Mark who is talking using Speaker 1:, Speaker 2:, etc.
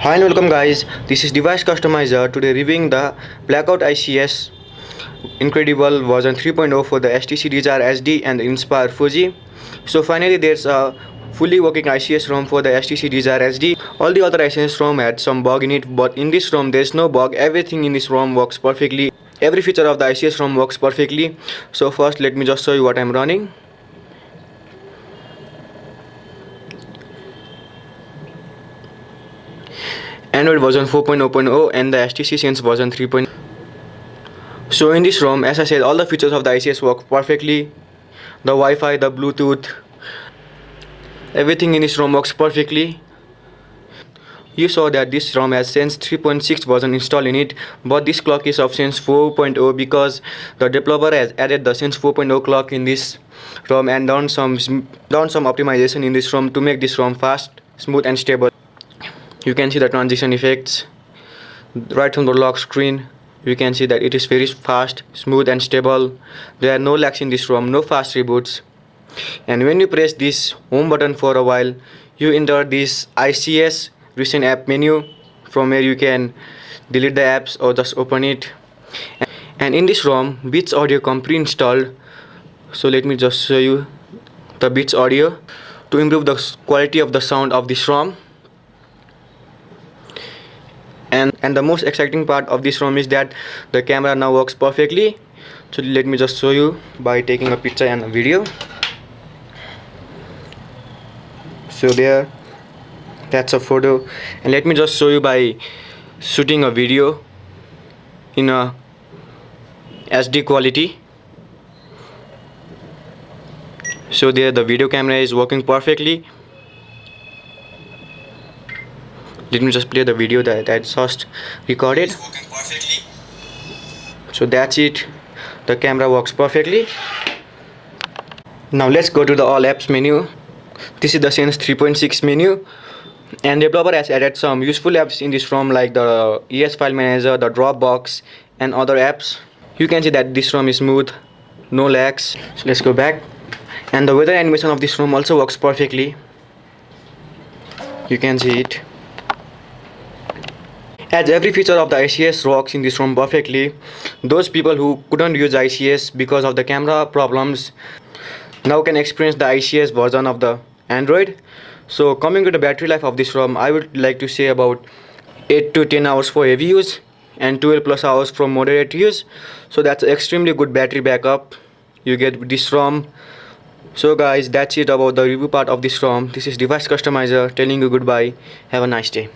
Speaker 1: Hi and welcome guys, this is Device Customizer. Today reviewing the Blackout ICS Incredible version 3.0 for the HTC Desire SD and the Inspire Fuji. So finally there's a fully working ICS ROM for the HTC Desire SD. All the other ICS ROM had some bug in it, but in this ROM there's no bug. Everything in this ROM works perfectly. Every feature of the ICS ROM works perfectly. So first let me just show you what I'm running. Android version 4.0.0 and the HTC Sense version 3.0. So in this ROM, as I said, all the features of the ICS work perfectly. The Wi-Fi, the Bluetooth, everything in this ROM works perfectly. You saw that this ROM has Sense 3.6 version installed in it, but this clock is of Sense 4.0 because the developer has added the Sense 4.0 clock in this ROM and done some optimization in this ROM to make this ROM fast, smooth and stable. You can see the transition effects right from the lock screen. You can see that it is very fast, smooth and stable. There are no lags in this ROM, no fast reboots. And when you press this home button for a while, you enter this ICS recent app menu, from where you can delete the apps or just open it. And in this ROM, Beats Audio come pre-installed. So let me just show you the Beats Audio to improve the quality of the sound of this ROM. And the most exciting part of this ROM is that the camera now works perfectly. So let me just show you by taking a picture and a video. So that's a photo, and let me just show you by shooting a video in a SD quality. So there the video camera is working perfectly. Let me just play the video that's just recorded. So that's it. The camera works perfectly. Now let's go to the all apps menu. This is the Sense 3.6 menu, and developer has added some useful apps in this ROM like the ES File Manager, the Dropbox and other apps. You can see that this ROM is smooth, no lags. So let's go back. And the weather animation of this ROM also works perfectly. You can see it. As every feature of the ICS works in this ROM perfectly, those people who couldn't use ICS because of the camera problems now can experience the ICS version of the Android. So coming to the battery life of this ROM, I would like to say about 8 to 10 hours for heavy use and 12 plus hours for moderate use. So that's extremely good battery backup you get with this ROM. So guys, that's it about the review part of this ROM. This is Device Customizer telling you goodbye. Have a nice day.